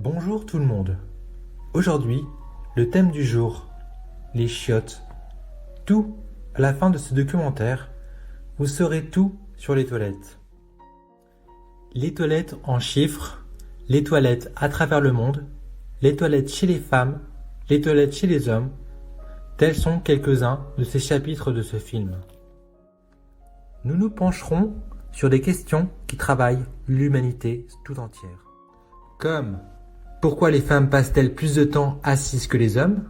Bonjour tout le monde. Aujourd'hui, le thème du jour, les chiottes. Tout, à la fin de ce documentaire, vous saurez tout sur les toilettes. Les toilettes en chiffres, les toilettes à travers le monde, les toilettes chez les femmes, les toilettes chez les hommes, tels sont quelques-uns de ces chapitres de ce film. Nous nous pencherons sur des questions qui travaillent l'humanité tout entière. Comme pourquoi les femmes passent-elles plus de temps assises que les hommes?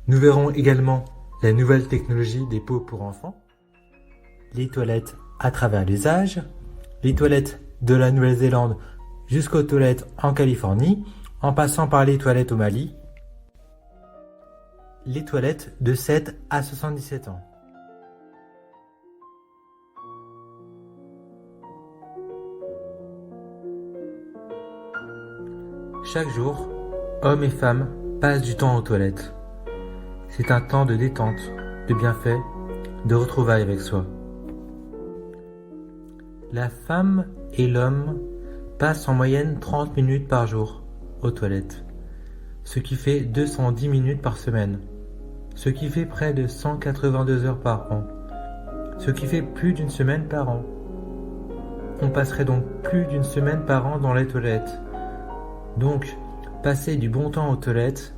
Nous verrons également la nouvelle technologie des pots pour enfants, les toilettes à travers les âges, les toilettes de la Nouvelle-Zélande jusqu'aux toilettes en Californie, en passant par les toilettes au Mali, les toilettes de 7 à 77 ans. Chaque jour, hommes et femmes passent du temps aux toilettes. C'est un temps de détente, de bienfait, de retrouvailles avec soi. La femme et l'homme passent en moyenne 30 minutes par jour aux toilettes, ce qui fait 210 minutes par semaine, ce qui fait près de 182 heures par an, ce qui fait plus d'une semaine par an. On passerait donc plus d'une semaine par an dans les toilettes. Donc, passer du bon temps aux toilettes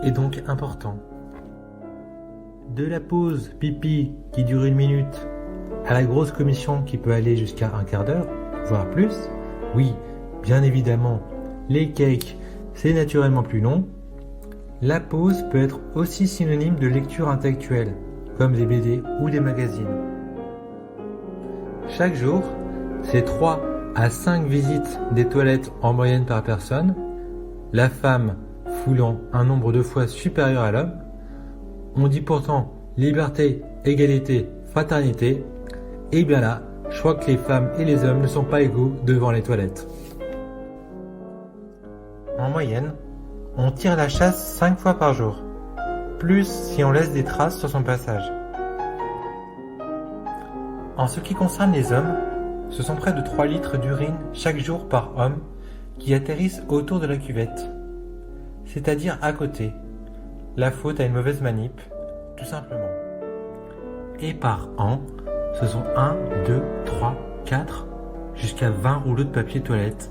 est donc important. De la pause pipi qui dure 1 minute à la grosse commission qui peut aller jusqu'à un quart d'heure, voire plus, oui, bien évidemment, les cakes, c'est naturellement plus long. La pause peut être aussi synonyme de lecture intellectuelle, comme des BD ou des magazines. Chaque jour, c'est 3 à 5 visites des toilettes en moyenne par personne, la femme foulant un nombre de fois supérieur à l'homme. On dit pourtant liberté, égalité, fraternité, et bien là, je crois que les femmes et les hommes ne sont pas égaux devant les toilettes. En moyenne, on tire la chasse 5 fois par jour, plus si on laisse des traces sur son passage. En ce qui concerne les hommes, ce sont près de 3 litres d'urine chaque jour par homme qui atterrissent autour de la cuvette, c'est-à-dire à côté. La faute à une mauvaise manip, tout simplement. Et par an, ce sont 1, 2, 3, 4, jusqu'à 20 rouleaux de papier toilette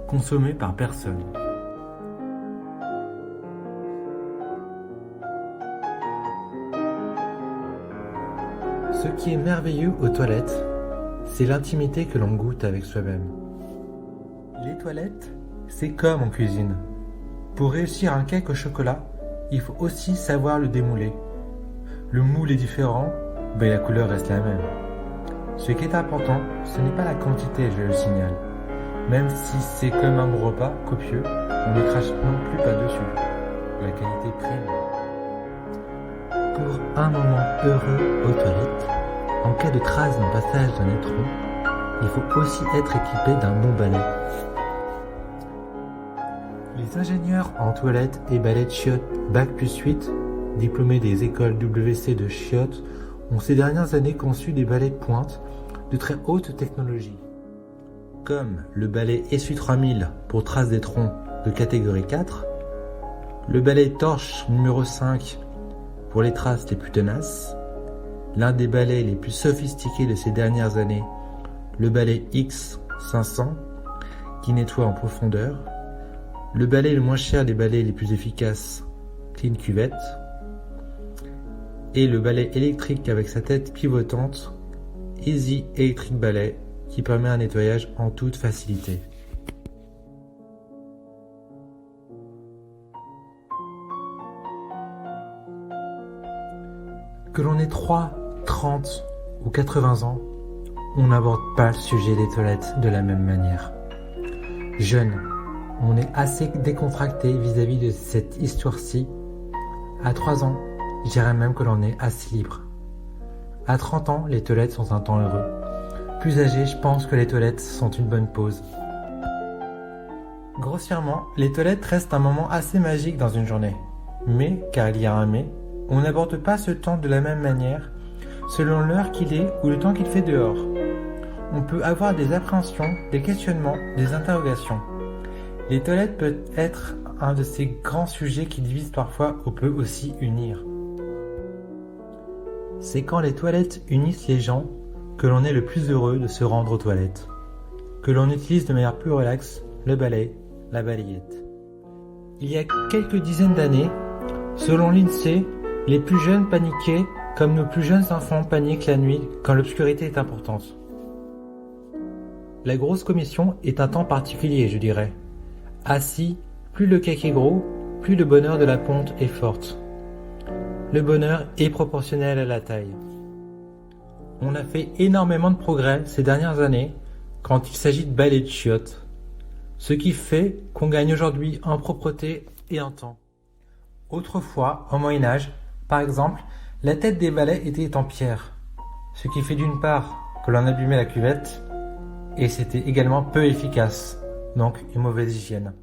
consommés par personne. Ce qui est merveilleux aux toilettes, c'est l'intimité que l'on goûte avec soi-même. Les toilettes, c'est comme en cuisine. Pour réussir un cake au chocolat, il faut aussi savoir le démouler. Le moule est différent, mais la couleur reste la même. Ce qui est important, ce n'est pas la quantité, je le signale. Même si c'est comme un bon repas copieux, on ne crache non plus pas dessus. La qualité prime. Pour un moment heureux aux toilettes, en cas de trace d'un passage d'un étron, il faut aussi être équipé d'un bon balai. Les ingénieurs en toilettes et balais de chiottes Bac+8, diplômés des écoles WC de chiottes, ont ces dernières années conçu des balais de pointe de très haute technologie, comme le balai Essuie 3000 pour traces d'étron de catégorie 4, le balai Torche numéro 5 pour les traces les plus tenaces, l'un des balais les plus sophistiqués de ces dernières années, le balai X500 qui nettoie en profondeur, le balai le moins cher des balais les plus efficaces, Clean Cuvette, et le balai électrique avec sa tête pivotante, Easy Electric Balai, qui permet un nettoyage en toute facilité. Que l'on ait 3, 30 ou 80 ans, on n'aborde pas le sujet des toilettes de la même manière. Jeune, on est assez décontracté vis-à-vis de cette histoire-ci. À 3 ans, je dirais même que l'on est assez libre. À 30 ans, les toilettes sont un temps heureux. Plus âgé, je pense que les toilettes sont une bonne pause. Grossièrement, les toilettes restent un moment assez magique dans une journée. Mais, car il y a un mais, on n'aborde pas ce temps de la même manière selon l'heure qu'il est ou le temps qu'il fait dehors. On peut avoir des appréhensions, des questionnements, des interrogations. Les toilettes peuvent être un de ces grands sujets qui divisent parfois ou peut aussi unir. C'est quand les toilettes unissent les gens que l'on est le plus heureux de se rendre aux toilettes, que l'on utilise de manière plus relaxe le balai, la balayette. Il y a quelques dizaines d'années, selon l'INSEE, les plus jeunes paniquaient comme nos plus jeunes enfants paniquent la nuit quand l'obscurité est importante. La grosse commission est un temps particulier, je dirais. Assis, plus le cake est gros, plus le bonheur de la ponte est forte. Le bonheur est proportionnel à la taille. On a fait énormément de progrès ces dernières années quand il s'agit de balais de chiottes, ce qui fait qu'on gagne aujourd'hui en propreté et en temps. Autrefois, au Moyen-Âge, par exemple, la tête des balais était en pierre, ce qui fait d'une part que l'on abîmait la cuvette, et c'était également peu efficace, donc une mauvaise hygiène.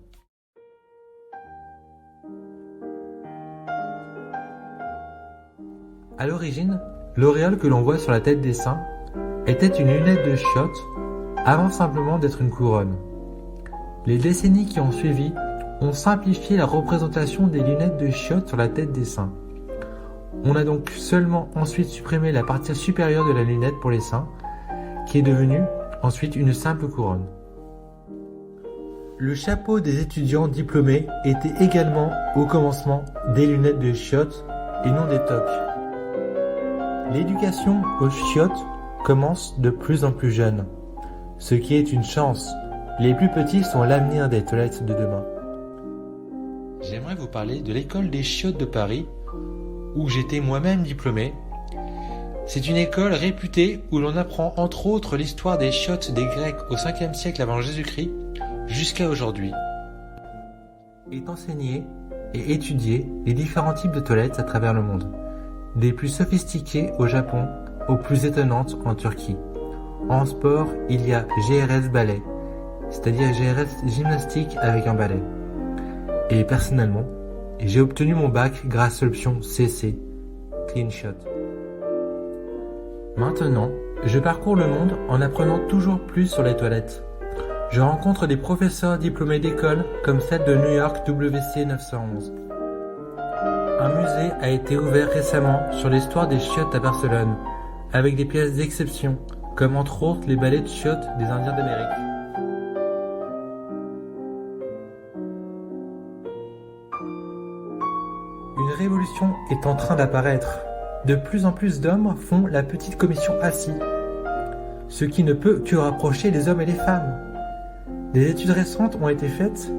À l'origine, l'auréole que l'on voit sur la tête des saints était une lunette de chiottes avant simplement d'être une couronne. Les décennies qui ont suivi ont simplifié la représentation des lunettes de chiottes sur la tête des saints. On a donc seulement ensuite supprimé la partie supérieure de la lunette pour les saints, qui est devenue ensuite une simple couronne. Le chapeau des étudiants diplômés était également au commencement des lunettes de chiottes et non des toques. L'éducation aux chiottes commence de plus en plus jeune, ce qui est une chance. Les plus petits sont l'avenir des toilettes de demain. J'aimerais vous parler de l'école des chiottes de Paris, où j'étais moi-même diplômé. C'est une école réputée où l'on apprend entre autres l'histoire des chiottes des Grecs au 5e siècle avant Jésus-Christ jusqu'à aujourd'hui. Est enseigné et étudié les différents types de toilettes à travers le monde, des plus sophistiquées au Japon aux plus étonnantes en Turquie. En sport, il y a GRS ballet, c'est-à-dire GRS gymnastique avec un balai. Et personnellement, j'ai obtenu mon bac grâce à l'option CC, Clean Shot. Maintenant, je parcours le monde en apprenant toujours plus sur les toilettes. Je rencontre des professeurs diplômés d'école comme celle de New York WC 911. Un musée a été ouvert récemment sur l'histoire des chiottes à Barcelone, avec des pièces d'exception, comme entre autres les balais de chiottes des Indiens d'Amérique. Une révolution est en train d'apparaître. De plus en plus d'hommes font la petite commission assis, ce qui ne peut que rapprocher les hommes et les femmes. Des études récentes ont été faites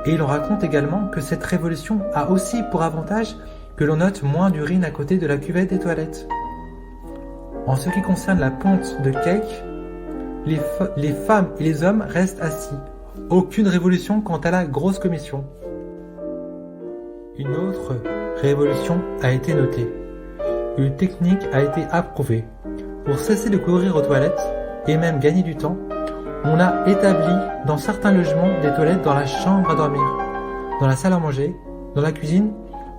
et l'on raconte également que cette révolution a aussi pour avantage que l'on note moins d'urine à côté de la cuvette des toilettes. En ce qui concerne la ponte de cake, les femmes et les hommes restent assis. Aucune révolution quant à la grosse commission. Une autre révolution a été notée. Une technique a été approuvée. Pour cesser de courir aux toilettes, et même gagner du temps, on a établi dans certains logements des toilettes dans la chambre à dormir, dans la salle à manger, dans la cuisine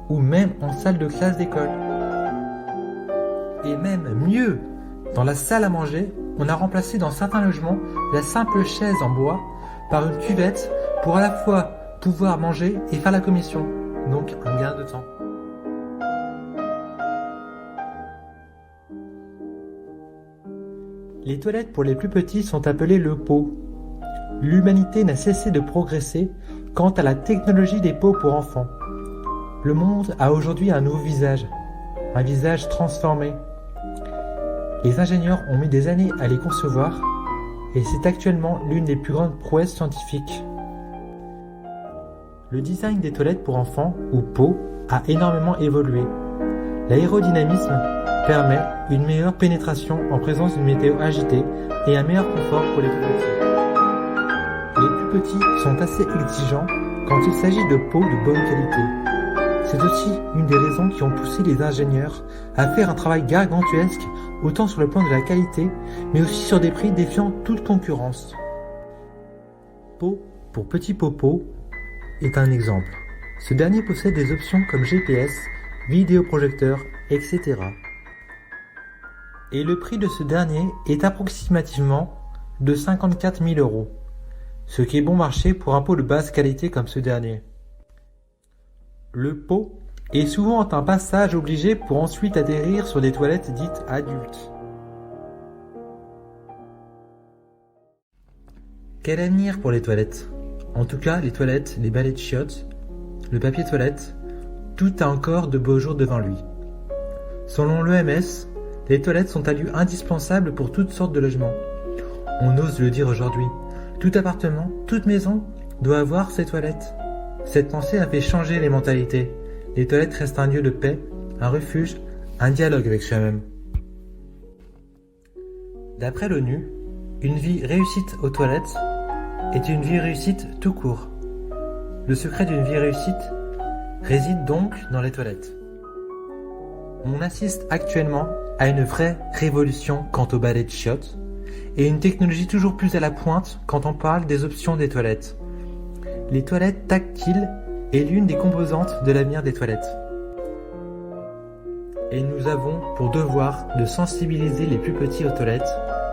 ou même en salle de classe d'école. Et même mieux, dans la salle à manger, on a remplacé dans certains logements la simple chaise en bois par une cuvette pour à la fois pouvoir manger et faire la commission, donc un gain de temps. Les toilettes pour les plus petits sont appelées le pot. L'humanité n'a cessé de progresser quant à la technologie des pots pour enfants. Le monde a aujourd'hui un nouveau visage, un visage transformé. Les ingénieurs ont mis des années à les concevoir et c'est actuellement l'une des plus grandes prouesses scientifiques. Le design des toilettes pour enfants, ou pots, a énormément évolué. L'aérodynamisme permet une meilleure pénétration en présence d'une météo agitée et un meilleur confort pour les plus petits. Les plus petits sont assez exigeants quand il s'agit de pots de bonne qualité. C'est aussi une des raisons qui ont poussé les ingénieurs à faire un travail gargantuesque autant sur le plan de la qualité, mais aussi sur des prix défiant toute concurrence. Pot pour petit popo est un exemple. Ce dernier possède des options comme GPS, vidéoprojecteur, etc. Et le prix de ce dernier est approximativement de 54 000 €. ce qui est bon marché pour un pot de basse qualité comme ce dernier. Le pot est souvent un passage obligé pour ensuite atterrir sur des toilettes dites adultes. Quel avenir pour les toilettes? En tout cas, les toilettes, les balais de chiottes, le papier toilette, tout a encore de beaux jours devant lui. Selon l'OMS, les toilettes sont un lieu indispensable pour toutes sortes de logements. On ose le dire aujourd'hui. Tout appartement, toute maison doit avoir ses toilettes. Cette pensée a fait changer les mentalités. Les toilettes restent un lieu de paix, un refuge, un dialogue avec soi-même. D'après l'ONU, une vie réussite aux toilettes est une vie réussite tout court. Le secret d'une vie réussite réside donc dans les toilettes. On assiste actuellement à une vraie révolution quant au balai de chiottes et une technologie toujours plus à la pointe quand on parle des options des toilettes. Les toilettes tactiles est l'une des composantes de l'avenir des toilettes. Et nous avons pour devoir de sensibiliser les plus petits aux toilettes,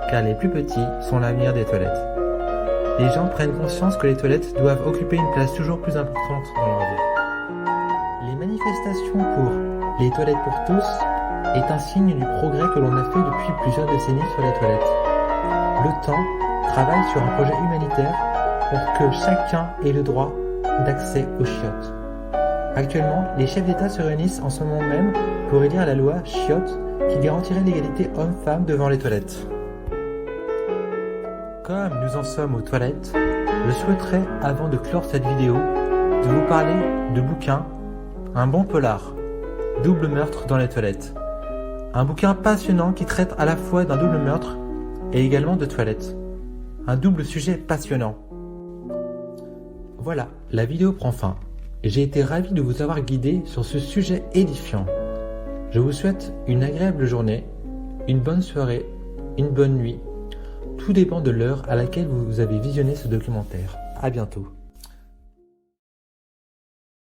car les plus petits sont l'avenir des toilettes. Les gens prennent conscience que les toilettes doivent occuper une place toujours plus importante dans leur vie. Les manifestations pour les toilettes pour tous est un signe du progrès que l'on a fait depuis plusieurs décennies sur les toilettes. Le temps travaille sur un projet humanitaire pour que chacun ait le droit d'accès aux chiottes. Actuellement, les chefs d'État se réunissent en ce moment même pour élire la loi chiottes qui garantirait l'égalité homme-femme devant les toilettes. Comme nous en sommes aux toilettes, je souhaiterais, avant de clore cette vidéo, de vous parler de bouquin, un bon polar, Double meurtre dans les toilettes. Un bouquin passionnant qui traite à la fois d'un double meurtre et également de toilettes. Un double sujet passionnant. Voilà, la vidéo prend fin. J'ai été ravi de vous avoir guidé sur ce sujet édifiant. Je vous souhaite une agréable journée, une bonne soirée, une bonne nuit. Tout dépend de l'heure à laquelle vous avez visionné ce documentaire. À bientôt.